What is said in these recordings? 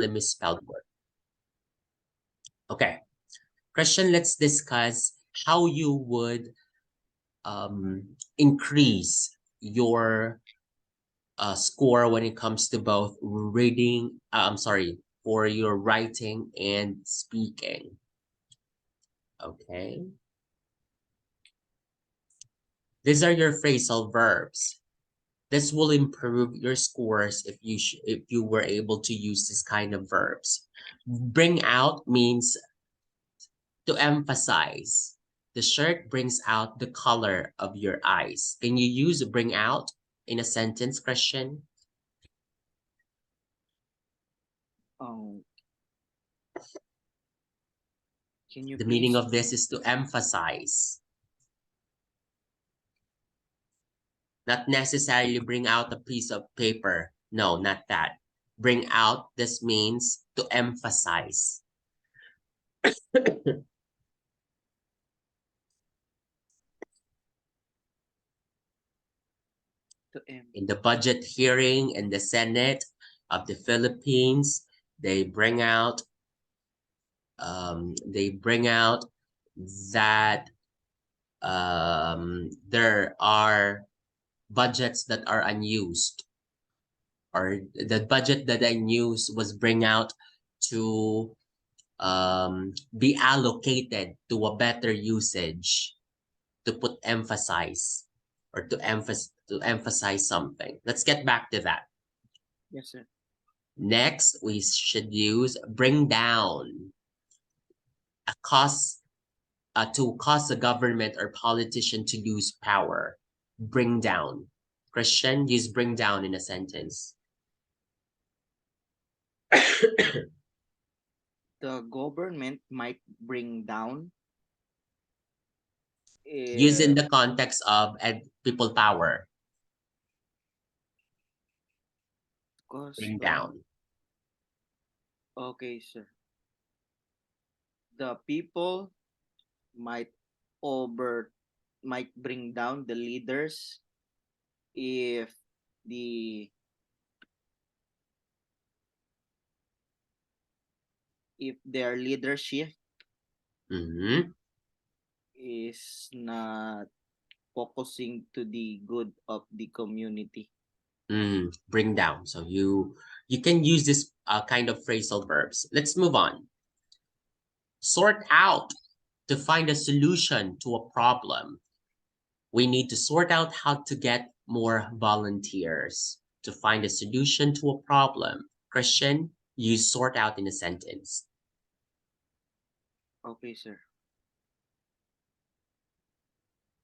misspelled word. Okay. Christian, let's discuss how you would increase your score when it comes to both reading, for your writing and speaking. Okay. These are your phrasal verbs. This will improve your scores if you were able to use this kind of verbs. Bring out means to emphasize. The shirt brings out the color of your eyes. Can you use bring out in a sentence, Christian? Can you The meaning please? of this is to emphasize. Not necessarily bring out a piece of paper. No, not that. Bring out, this means to emphasize. In the budget hearing in the Senate of the Philippines, they bring out that there are budgets that are unused, or the budget that unused was bring out to be allocated to a better usage, to put emphasize or to emphasize something. Let's get back to that. Yes, sir. Next, we should use bring down. A cause to cause a government or politician to lose power. Bring down. Christian, use bring down in a sentence. The government might bring down. Use in the context of people power. Bring down. Okay, sir. The people might might bring down the leaders if the if their leadership is not focusing to the good of the community. Bring down. So you can use this kind of phrasal verbs. Let's move on. Sort out, to find a solution to a problem. We need to sort out how to get more volunteers to find a solution to a problem. Christian, use sort out in a sentence. Okay, sir.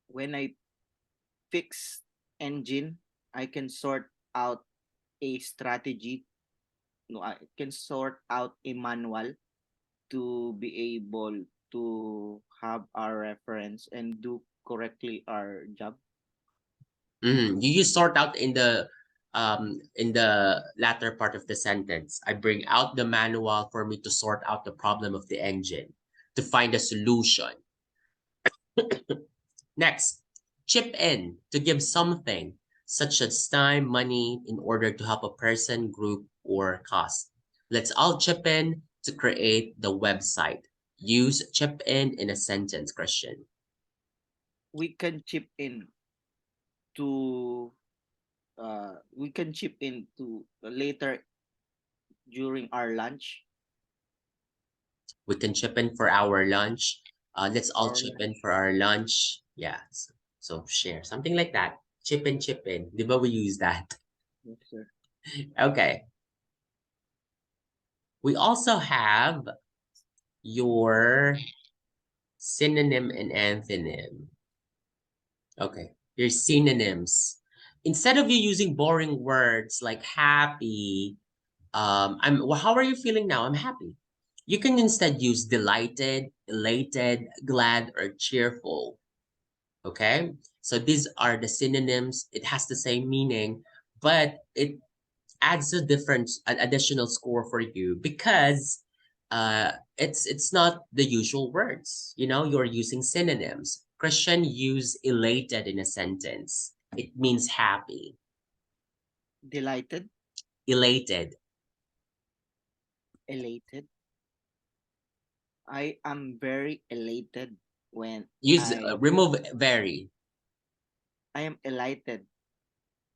When I fix engine, I can sort out a strategy. No, I can sort out a manual to be able to have our reference and do correctly our job. You use sort out in the latter part of the sentence. I bring out the manual for me to sort out the problem of the engine, to find a solution. Next, chip in, to give something, such as time, money, in order to help a person, group, or cause. Let's all chip in to create the website. Use chip in a sentence, Christian. We can chip in to later during our lunch. We can chip in for our lunch. Let's all Our chip in lunch. for our lunch. Yeah. So share something like that. Chip in, chip in. Di ba we use that? Yes, sir. Okay. We also have your synonym and antonym. Okay. Your synonyms. Instead of you using boring words like happy, well, how are you feeling now? I'm happy. You can instead use delighted, elated, glad, or cheerful. Okay, so these are the synonyms. It has the same meaning, but it adds a different, an additional score for you because it's not the usual words. You know, you're using synonyms. Christian, use elated in a sentence. It means happy. Delighted. Elated. Elated. I am very elated when Use I remove very. I am elated.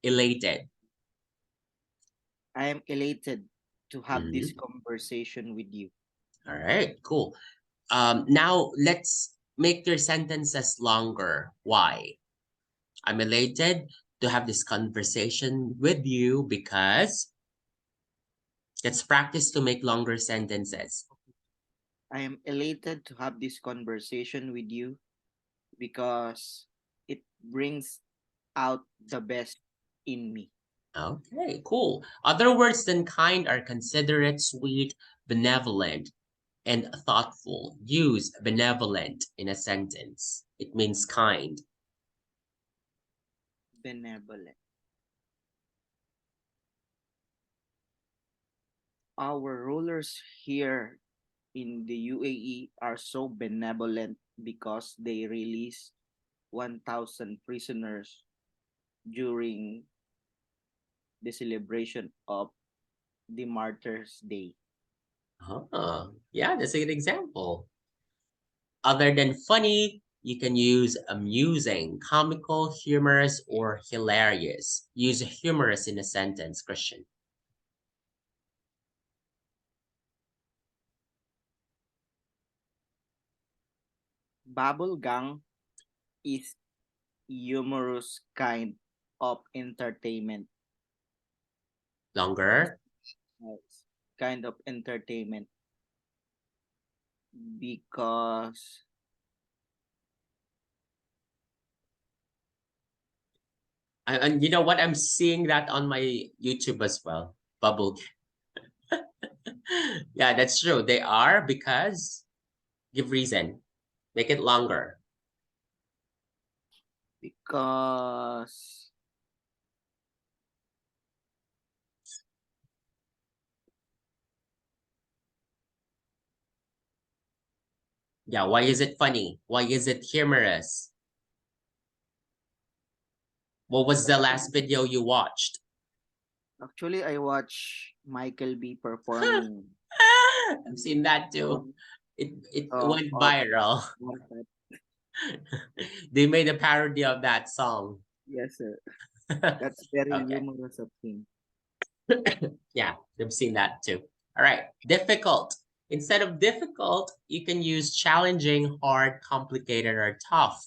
Elated. I am elated to have this Mhm. conversation with you. All right, cool. Now let's make your sentences longer. Why? I'm elated to have this conversation with you because let's practice to make longer sentences. I am elated to have this conversation with you because it brings out the best in me. Okay, cool. Other words than kind are considerate, sweet, benevolent, and thoughtful. Use benevolent in a sentence. It means kind. Benevolent. Our rulers here in the UAE are so benevolent because they release 1,000 prisoners during the celebration of the Martyrs' Day. Yeah, that's a good example. Other than funny, you can use amusing, comical, humorous, or hilarious. Use humorous in a sentence, Christian. Bubble gang is humorous kind of entertainment. Longer. Yes, kind of entertainment because And you know what? I'm seeing that on my YouTube as well. Bubble. Yeah, that's true. They are because give reason. Make it longer. because Yeah, why is it funny? Why is it humorous? What was the last video you watched? actually I watch Michael B performing I've seen that too. one It song went of viral. Martyrs. They made a parody of that song. Yes, sir. That's very Okay. humorous of him. Yeah, they've seen that too. All right. Difficult. Instead of difficult, you can use challenging, hard, complicated, or tough.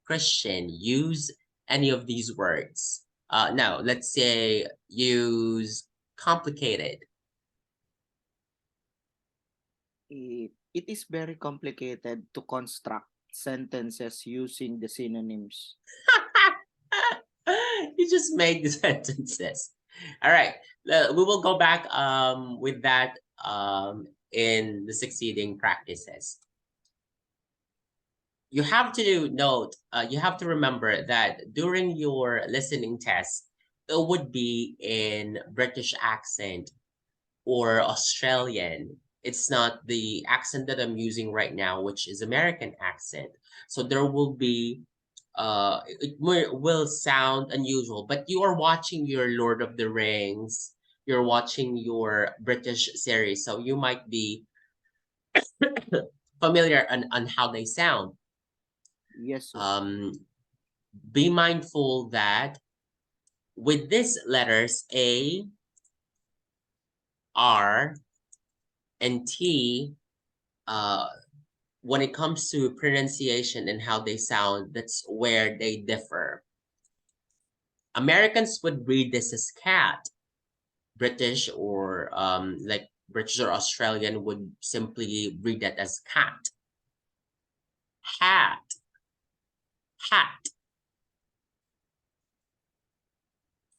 Christian, use any of these words. No, let's say use complicated. It is very complicated to construct sentences using the synonyms. You just made the sentences. All right. We will go back with that in the succeeding practices. You have to note, you have to remember that during your listening test, it would be in British accent or Australian. It's not the accent that I'm using right now, which is American accent. So there will be will sound unusual, but you are watching your Lord of the Rings, you're watching your British series, so you might be familiar on how they sound. Yes, sir. Um, be mindful that with these letters A, R, and T, uh, when it comes to pronunciation and how they sound, that's where they differ. Americans would read this as cat. British or like British or Australian would simply read that as cat. Hat, hat.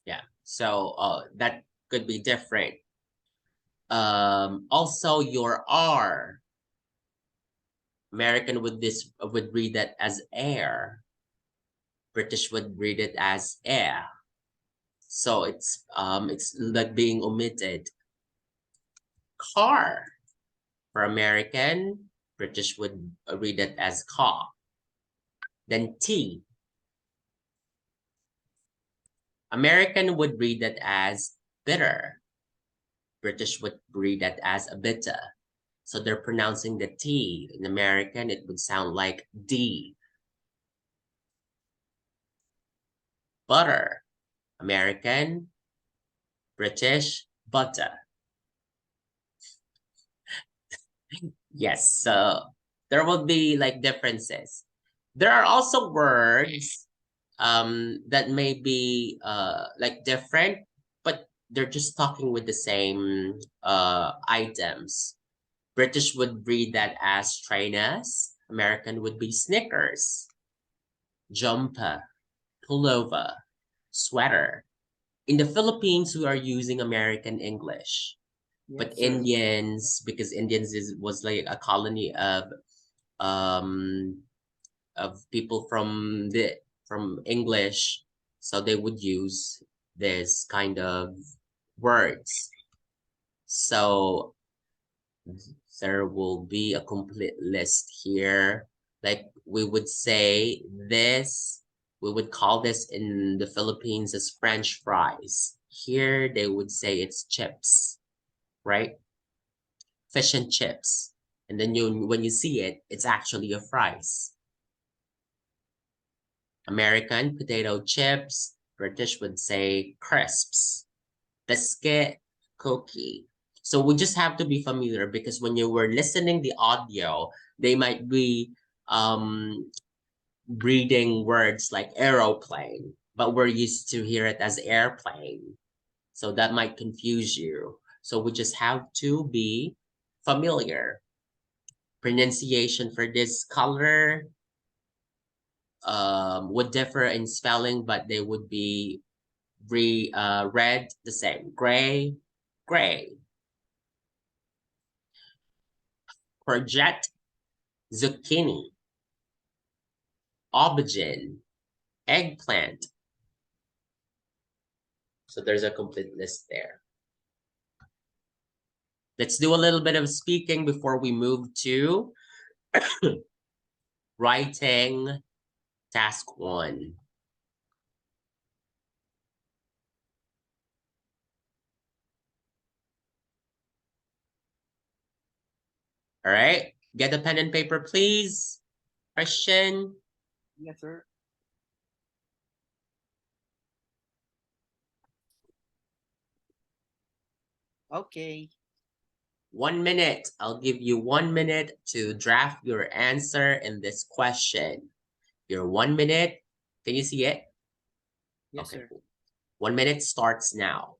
Yeah. So that could be different. Also your R. American would read that as air. British would read it as air. So it's like being omitted. Car for American, British would read it as car. Then tea. American would read it as bitter. British would read that as a bitter. So they're pronouncing the T. In American, it would sound like D. Butter. American, British, butter. Yes, so there will be like differences. There are also words that may be like different, but they're just talking with the same items. British would read that as trainers. American would be Snickers, jumper, pullover, sweater. In the Philippines, we are using American English. But Yes, sir. Indians, because Indians was like a colony um of people from English, so they would use this kind of words. So there will be a complete list here. Like we would say this, we would call this in the Philippines as French fries. Here they would say it's chips, right? Fish and chips. And then when you see it, it's actually a fries. American potato chips, British would say crisps, biscuit, cookie. So we just have to be familiar because when you were listening the audio, they might be um reading words like aeroplane, but we're used to hear it as airplane. So that might confuse you. So we just have to be familiar. Pronunciation for this color would differ in spelling, but they would be read the same. Gray, gray. Courgette, zucchini. Aubergine, eggplant. So there's a complete list there. Let's do a little bit of speaking before we move to writing task 1. All right, get a pen and paper, please. Question. Yes, sir. Okay. 1 minute. I'll give you 1 minute to draft your answer in this question. Your 1 minute. Can you see it? Yes, Okay, sir. cool. 1 minute starts now.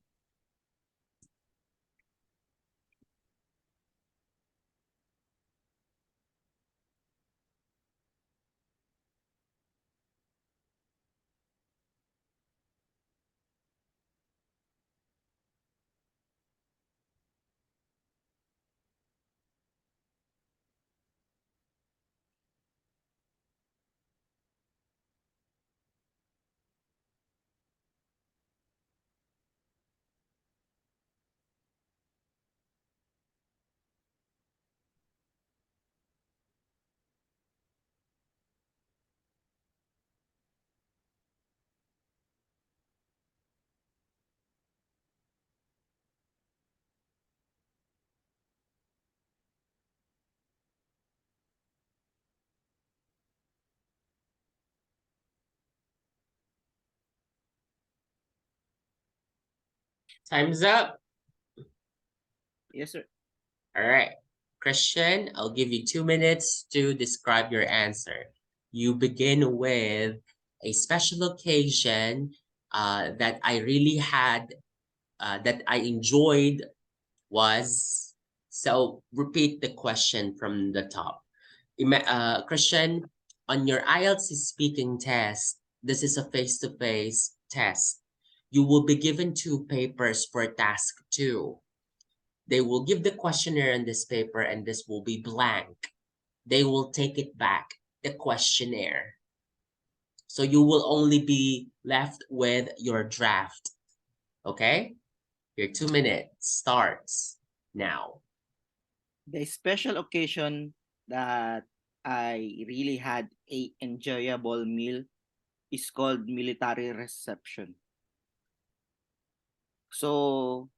Time's up. Yes, sir. All right. Christian, I'll give you 2 minutes to describe your answer. You begin with a special occasion that I really had, that I enjoyed was. So repeat the question from the top. Christian, on your IELTS speaking test, this is a face-to-face test. You will be given 2 papers for task 2. They will give the questionnaire in this paper and this will be blank. They will take it back, the questionnaire. So you will only be left with your draft. Okay? Your 2 minutes starts now. The special occasion that I really had a enjoyable meal is called military reception. So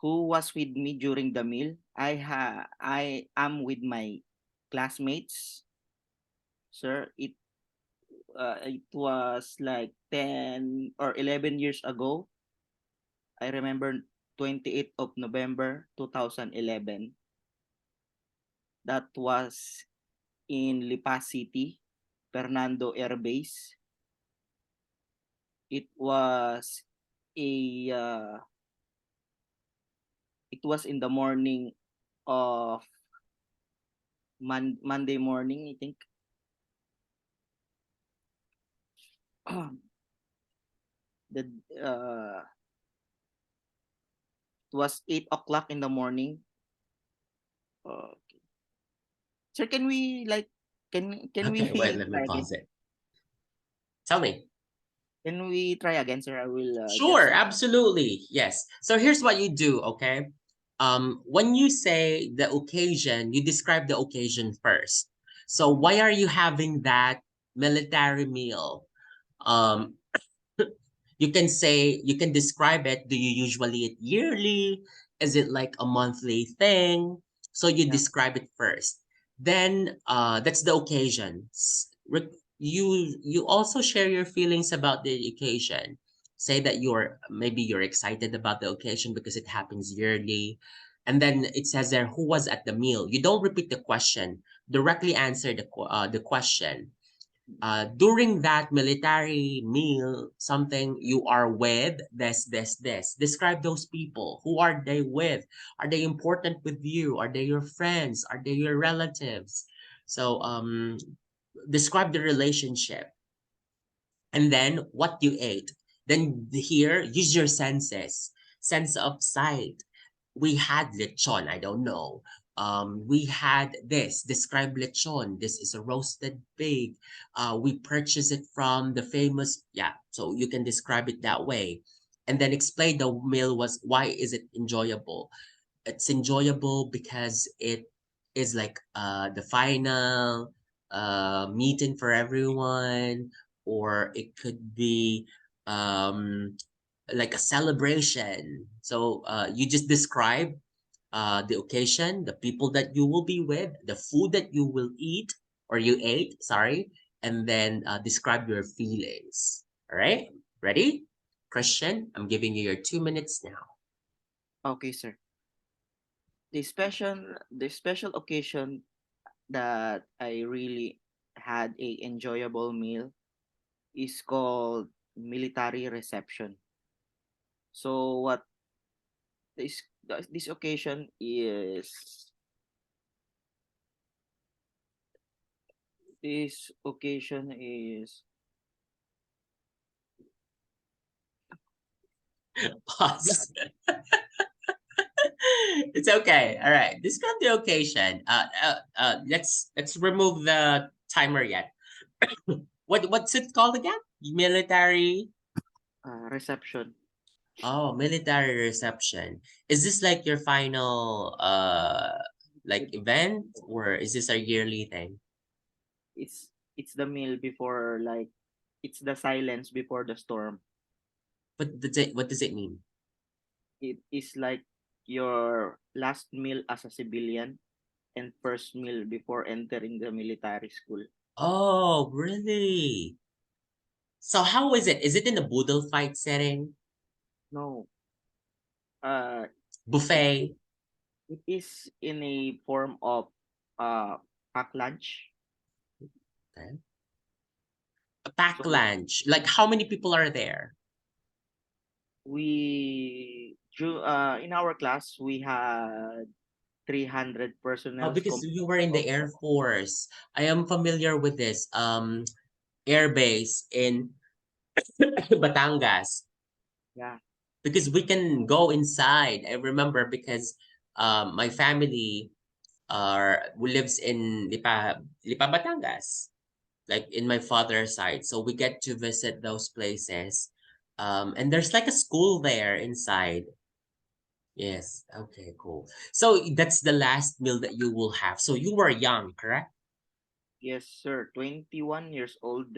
Who was with me during the meal? I am with my classmates, sir. It was like 10 or 11 years ago. I remember 28th of November 2011. That was in Lipa City, Fernando Air Base. It was a it was in the morning of Monday morning, I think. the It was 8 o'clock in the morning. Uh, sir, can we like can we Okay, wait, let me try again? pause it. Tell me. Can we try again, sir? I will Sure, just absolutely. Yes. So here's what you do, okay? When you say the occasion, you describe the occasion first. So why are you having that military meal? Um, you can say, you can describe it. Do you usually eat yearly? Is it like a monthly thing? So you yeah. describe it first. Then that's the occasion. You also share your feelings about the occasion. Say that you're excited about the occasion because it happens yearly. And then it says there who was at the meal. You don't repeat the question. Directly answer the question. During that military meal, something you are with, this. Describe those people. Who are they with? Are they important with you? Are they your friends? Are they your relatives? So, describe the relationship and then what you ate. Then here, use your senses. Sense of sight. We had lechon, I don't know. We had this. Describe lechon. This is a roasted pig. We purchased it from the famous, yeah. So you can describe it that way, and then explain the meal was why is it enjoyable. It's enjoyable because it is like the final meeting for everyone, or it could be um like a celebration. So you just describe the occasion, the people that you will be with, the food that you will eat or you ate, sorry, and then describe your feelings. All right, ready? Christian, I'm giving you your 2 minutes now. Okay, sir. The special occasion that I really had a enjoyable meal is called military reception. So what this this occasion is this occasion is Pause. It's okay. All right. Describe the occasion. Let's remove the timer yet. What's it called again? Military. reception. Oh, military reception. Is this like your final like event, or is this a yearly thing? It's the meal before, like, it's the silence before the storm. What does it mean? It is like your last meal as a civilian and first meal before entering the military school. Oh, really? So how is it? Is it in a boodle fight setting? No, uh, it Buffet? it is in a form of uh pack lunch. Okay. A pack So lunch. Like how many people are there? in our class we had 300 Oh, personnel because you were in of the Air Force. I am familiar with this air base in Batangas yeah. because we can go inside. I remember because my family who lives in Lipa Batangas, like in my father's side. So we get to visit those places. And there's like a school there inside. Yes. Okay, cool. So that's the last meal that you will have. So you were young, correct? Yes, sir. 21 years old,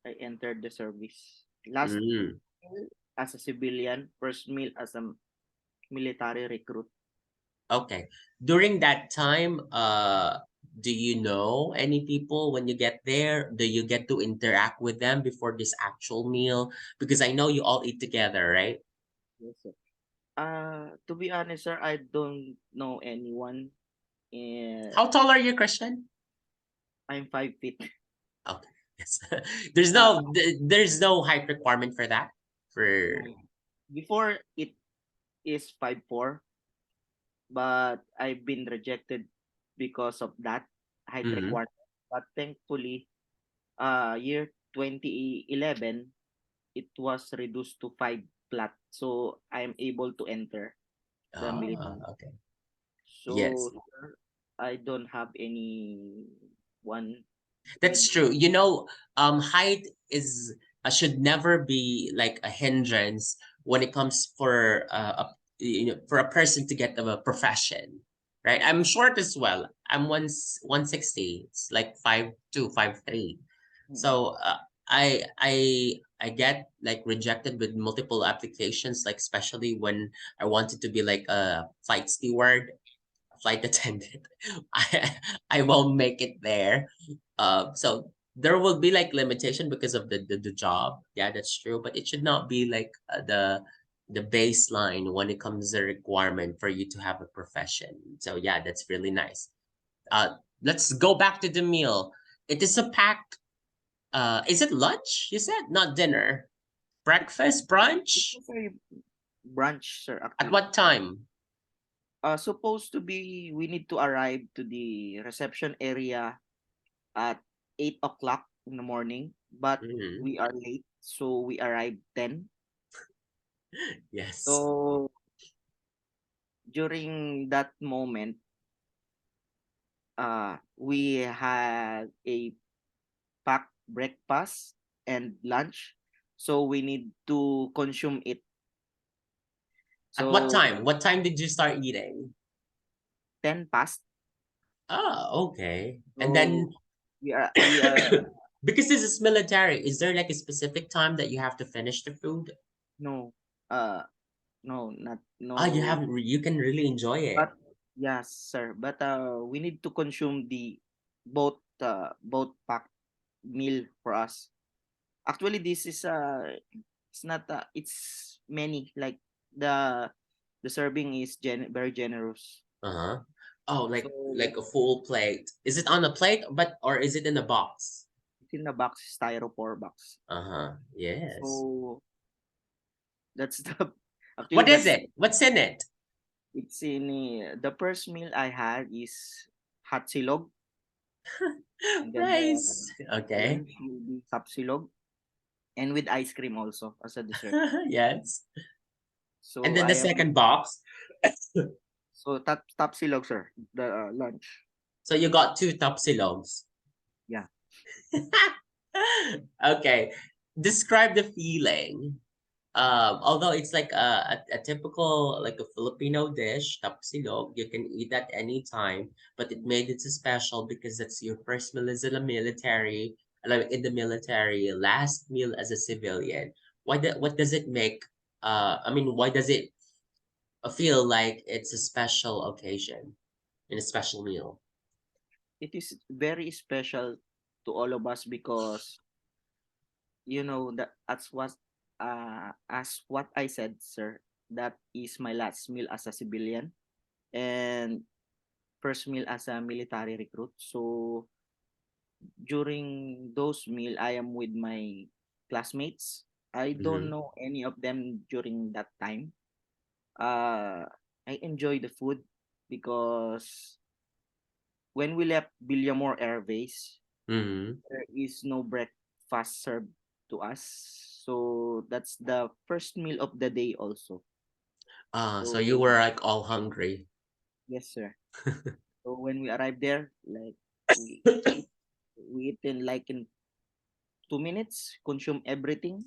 I entered the service. Last Mm. meal as a civilian, first meal as a military recruit. Okay. During that time, do you know any people when you get there? Do you get to interact with them before this actual meal? Because I know you all eat together, right? Yes, sir. To be honest, sir, I don't know anyone. And How tall are you, Christian? I'm 5 feet. Okay. Yes. Uh, There's no height requirement for that. For no. Before it is 5'4", but I've been rejected because of that height Mhm. requirement. But thankfully, year 2011, it was reduced to 5 flat. So I'm able to enter the military. Okay. Yes. So sir, I don't have any one with That's true. You know, height is should never be like a hindrance when it comes for for a person to get a profession, right? I'm short as well. I'm 160. It's like 5'2", 5'3". mm, So I get like rejected with multiple applications, like especially when I wanted to be like a flight steward, flight attendant. I I won't make it there. So there will be like limitation because of the job. Yeah, that's true. But it should not be like the baseline when it comes to the requirement for you to have a profession. So yeah, that's really nice. Let's go back to the meal. It is a packed. Is it lunch? You said not dinner. Breakfast, it brunch. was a branch, sir, At actually. what time? Supposed to be, we need to arrive to the reception area at 8 o'clock in the morning, but Mhm. we are late, so we arrived 10. Yes. So during that moment, we had a packed breakfast and lunch, so we need to consume it. At what So time? What time did you start eating? 10 past. Oh, okay. And So then we are because this is military, is there like a specific time that you have to finish the food? no, uh no, not Ah, you no. haven't you can really enjoy it. But yes, sir. But we need to consume the both pack meal for us. Actually, this is it's not it's many, like the the serving is very generous. Uh-huh. Oh, So like a full plate. Is it on a plate but or is it in a box? it's in the box, styrofoam box. Uh-huh. Yes. So that's the actually What is that's it? What's in it? it's in the first meal I had is hot silog, and then Rice. the Okay. lunch will be tapsilog and with ice cream also as a dessert. Yes. And So then the I am second box. so tapsilog, sir. The lunch. So you got two topsilogs. Yeah, Okay. Describe the feeling. Although it's like a typical like a Filipino dish, tapsilog, you can eat at any time, but it made it so special because that's your first meal as in the military, like in the military, last meal as a civilian. What does it make? I mean, why does it feel like it's a special occasion and a special meal? it is very special to all of us because that as what I said, sir. That is my last meal as a civilian and first meal as a military recruit. So during those meal, I am with my classmates. I don't Mm-hmm. know any of them during that time. Uh, I enjoy the food because when we left Villamore Air Base, Mm-hmm. there is no breakfast served to us. So that's the first meal of the day also. So you So were like all hungry. yes, sir. So when we arrived there, like we we eat in like in 2 minutes, consume everything.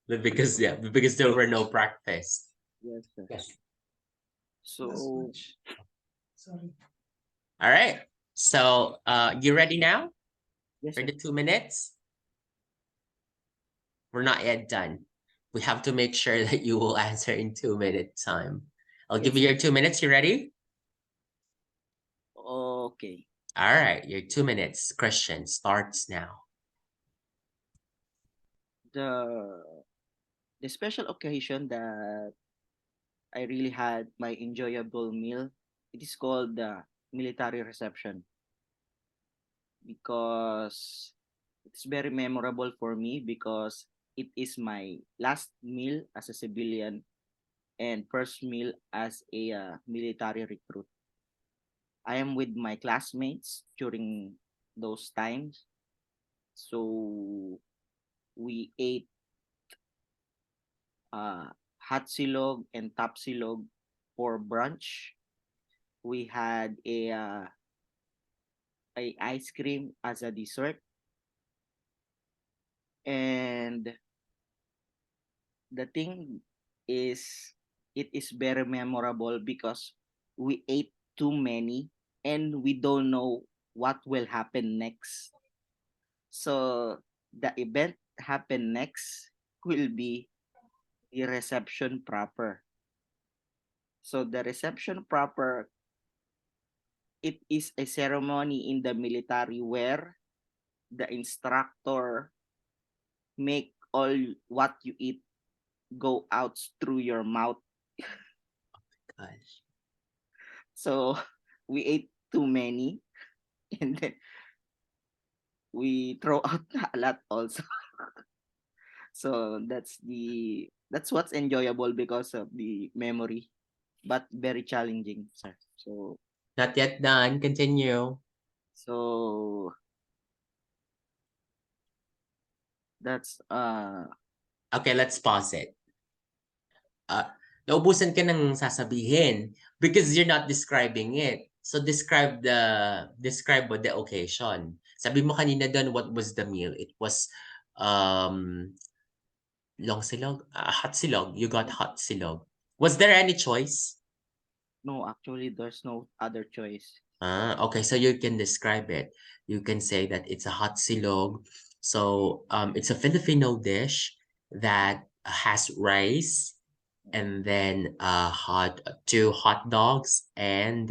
Because yeah, because there were no breakfast. Yes, sir. Yes. So Sorry. All right. So you ready now yes, for sir. the 2 minutes? We're not yet done. We have to make sure that you will answer in 2 minute time. I'll give Yes, you sir. your 2 minutes. You ready? Okay. All right, your 2 minutes. Question starts now. The the special occasion that I really had my enjoyable meal, it is called the military reception because it's very memorable for me because it is my last meal as a civilian and first meal as a military recruit. I am with my classmates during those times. So we ate hot silog and top silog for brunch. We had a ice cream as a dessert, and the thing is it is very memorable because we ate too many and we don't know what will happen next. So the event happen next will be the reception proper. So the reception proper, it is a ceremony in the military where the instructor make all what you eat go out through your mouth. Gosh. So we ate too many and then we throw out a lot also. So that's what's enjoyable because of the memory, but very challenging, sir. Not yet done. Continue. So that's Okay, let's pause it. Naubusan ka ng sasabihin because you're not describing it. So describe what the occasion. Sabi mo kanina doon, what was the meal? It was um long silog, hot silog. You got hot silog. Was there any choice? no, actually there's no other choice. Okay, so you can describe it. You can say that it's a hot silog. So it's a Filipino dish that has rice and then two hot dogs and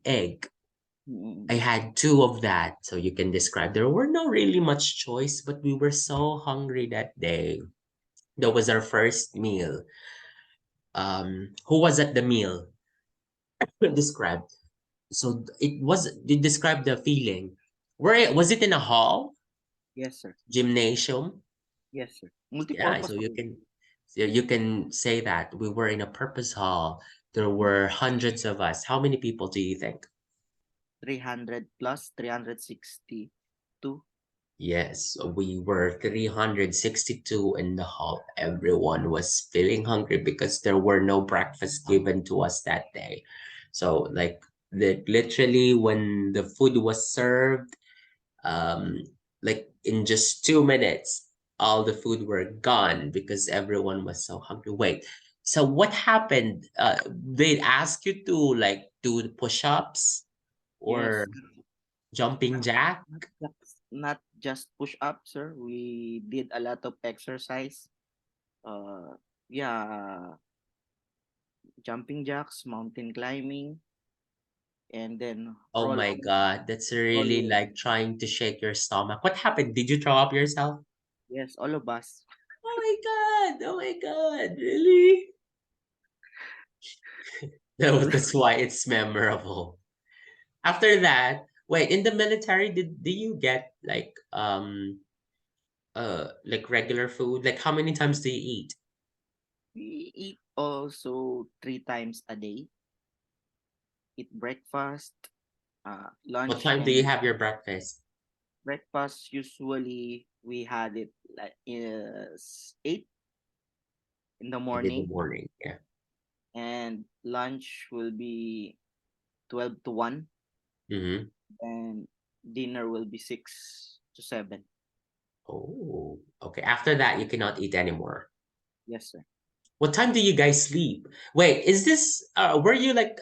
egg. I Mm, had two of that, so you can describe. There were no really much choice, but we were so hungry that day. That was our first meal. Who was at the meal? Describe. So it was. You describe the feeling. Where was it in a hall, yes, sir. gymnasium? Yes, sir. Yeah, Multi-purpose hall. so you can say that we were in a purpose hall. There were hundreds of us. How many people do you think? 300 plus 362. Yes, we were 362 in the hall. Everyone was feeling hungry because there were no breakfast given to us that day. So literally when the food was served, um like in just 2 minutes, all the food were gone because everyone was so hungry. Wait, so what happened? They ask you to like do the push-ups or Yes. jumping Not, jack? not just push up, sir. We did a lot of exercise. Yeah, jumping jacks, mountain climbing, and then Oh roll my over. God, that's Roll really over. like trying to shake your stomach. What happened? Did you throw up yourself? Yes, all of us. Oh my God, oh my God, really? That's why it's memorable. After that, wait, in the military, did do you get like regular food? Like how many times do you eat? We eat also 3 times a day. Eat breakfast, What lunch, time do you and have your breakfast? breakfast. Usually we had it like is 8 in the Like in the morning, morning, yeah. and lunch will be 12 to 1, Mm-hmm. and dinner will be 6 to 7. Oh, okay. After that, you cannot eat anymore. Yes, sir. What time do you guys sleep? Wait, is this were you like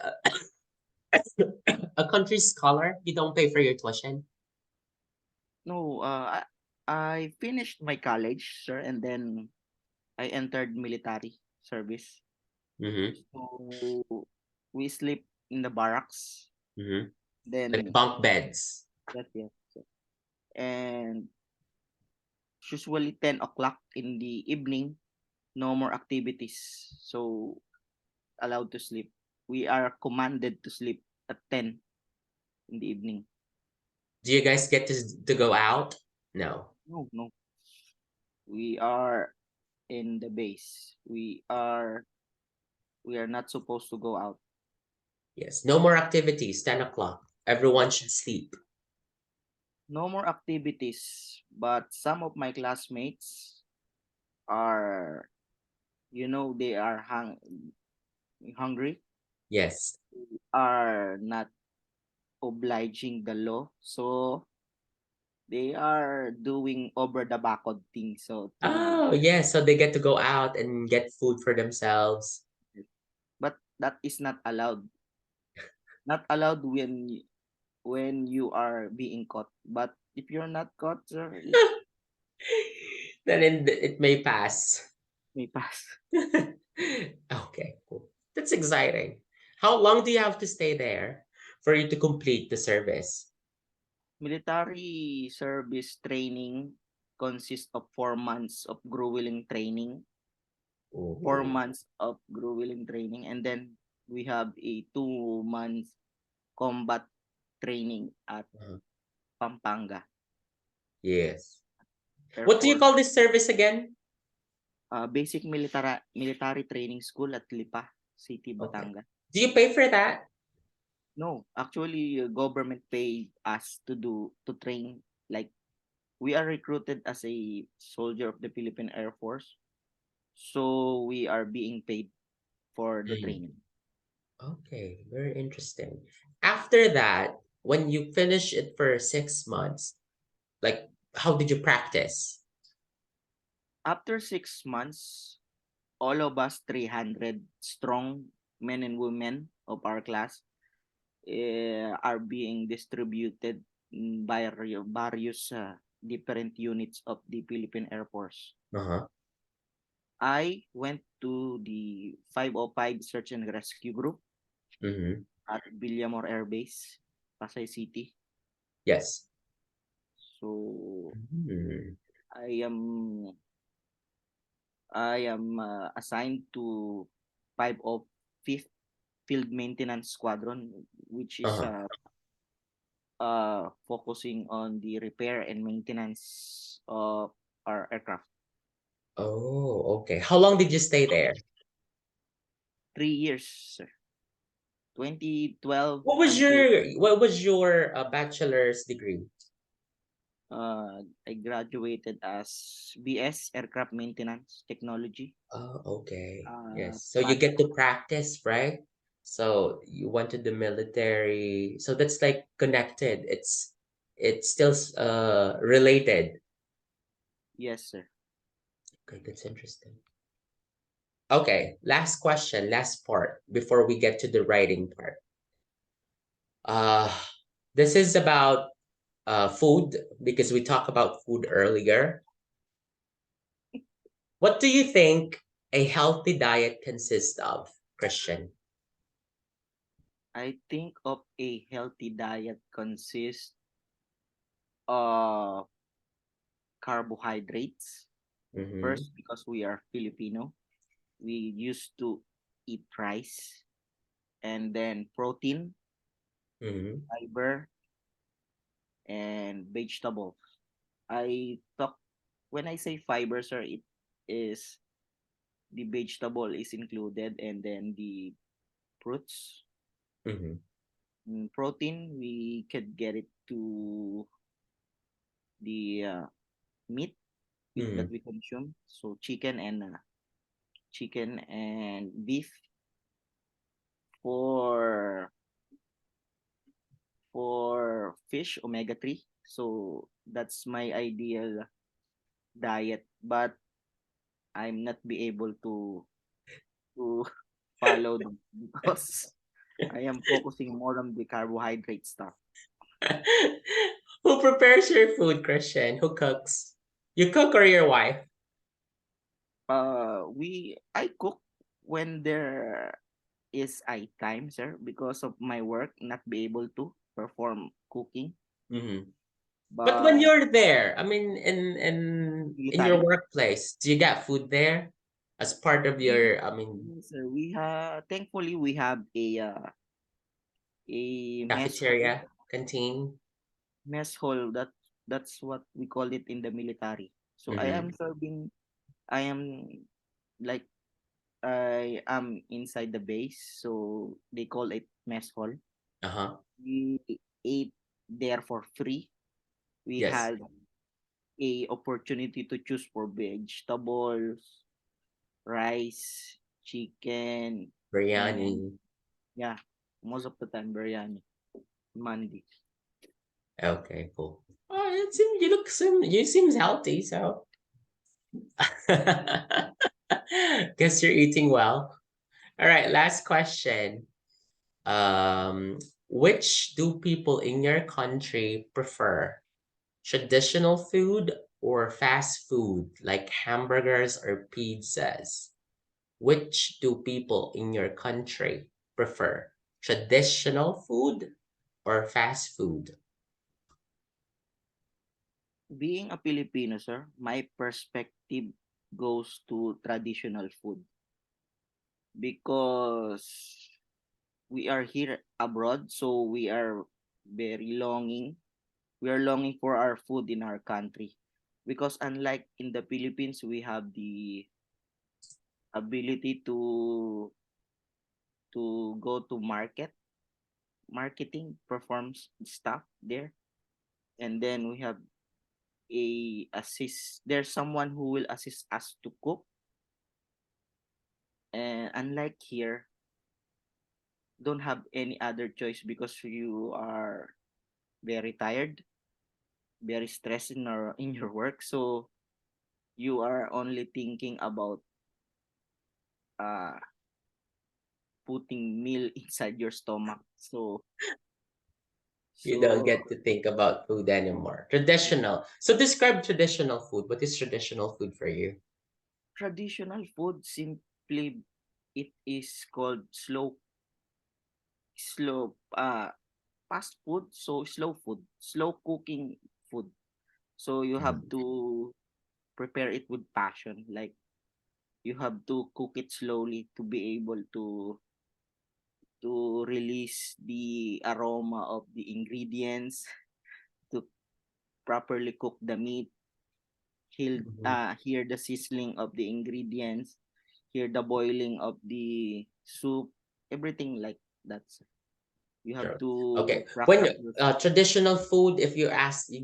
a country scholar? You don't pay for your tuition? No, I finished my college, sir, and then I entered military service. Mm-hmm. So we sleep in the barracks. Mm-hmm. Like Then bunk beds. that's it. And usually 10 o'clock in the evening, no more activities. So allowed to sleep. We are commanded to sleep at 10 in the evening. Do you guys get to go out? No. No, no. We are in the base. We are not supposed to go out. Yes. No more activities. 10 o'clock. Everyone should sleep. No more activities. But some of my classmates are, they are hungry, Yes. are not obliging the law. So they are doing over the backod thing. So Oh, yes. So they get to go out and get food for themselves. but that is not allowed. Not allowed when you are being caught. But if you're not caught, sir, it Then it may pass. may pass. Okay, cool. That's exciting. How long do you have to stay there for you to complete the service? Military service training consists of 4 months of grueling training, four Oh, months of grueling training, and then we have a 2 month combat training at uh-huh. Pampanga Yes. Air What do you Force. call this service again? Basic military training school at Lipa City, Okay. Batangas. Do you pay for that? No, actually, government paid us to train. Like we are recruited as a soldier of the Philippine Air Force, so we are being paid for the Mm. training. Okay, very interesting. After that, when you finish it for 6 months, like how did you practice? After 6 months, all of us 300 strong men and women of our class are being distributed by various different units of the Philippine Air Force. Uh-huh. I went to the 505 Search and Rescue Group Mm-hmm. at Villamor Air Base, Pasay City. Yes. So Mm. I am assigned to 505th Field Maintenance Squadron, which is Uh-huh. focusing on the repair and maintenance of our aircraft. Oh, okay. How long did you stay there? 3 years, sir. 2012 What was until your bachelor's degree? I graduated as BS Aircraft Maintenance Technology. Oh, okay. Uh, Yes. So you but get to practice, right? So you went to the military. So that's like connected. It's still related. yes, sir. Okay, that's interesting. Okay, last question, last part before we get to the writing part. Uh, this is about food because we talked about food earlier. What do you think a healthy diet consists of, Christian? I think of a healthy diet consists of carbohydrates. Mm-hmm. First, because we are Filipino, we used to eat rice, and then protein, Mm-hmm. fiber, and vegetables. I talk when I say fiber, sir, it is the vegetable is included, and then the fruits. Mm-hmm. Protein, we could get it to the meat that Mm-hmm. we consume. So chicken and beef. For fish, omega 3. So that's my ideal diet, but I'm not be able to follow them because I am focusing more on the carbohydrate stuff. Who prepares your food, Christian? Who cooks? You cook or your wife? I cook when there is I time, sir, because of my work, not be able to perform cooking. Mm-hmm. But when But you're there, I mean, in your military, workplace, do you get food there as part of yes, your, I mean, yes, sir. We have thankfully we have a mess hall. cafeteria, canteen? Mess hall. That's what we call it in the military. So I Mm-hmm. am serving. I am like I am inside the base, so they call it mess hall. Uh-huh. We ate there for free. We Yes. had a opportunity to choose for vegetables, rice, chicken, Biryani. and yeah, most of the time biryani, mandi. Okay, cool. Oh, you seems healthy, so guess you're eating well. All right, last question. Which do people in your country prefer? Traditional food or fast food like hamburgers or pizzas? Which do people in your country prefer? Traditional food or fast food? Being a Filipino, sir, my perspective goes to traditional food because we are here abroad, so very longing. We are longing for our food in our country because unlike in the Philippines, we have the ability to go to marketing performs stuff there, and then we have a assist. There's someone who will assist us to cook, and unlike here, don't have any other choice because you are very tired, very stressed in your work, so you are only thinking about uh putting meal inside your stomach. You don't So get to think about food anymore. Traditional. So describe traditional food. What is traditional food for you? traditional food simply it is called slow fast food, so slow cooking food. So you have Mhm. to prepare it with passion, like you have to cook it slowly to be able to release the aroma of the ingredients, to properly cook the meat, Mhm. hear the sizzling of the ingredients, hear the boiling of the soup, everything like that. You have Sure. to Okay. brush When up yourself. traditional food, if you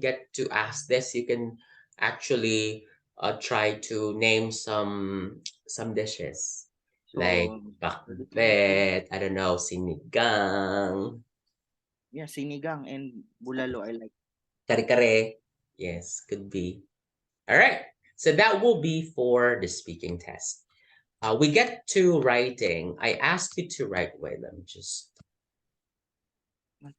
get to ask this, you can actually try to name some dishes like So traditional food, bakbet, I don't know, sinigang, yeah, sinigang and bulalo I like. kare-kare. Yes, could be. All right. So that will be for the speaking test. We get to writing. I ask you to write. Wait, let me just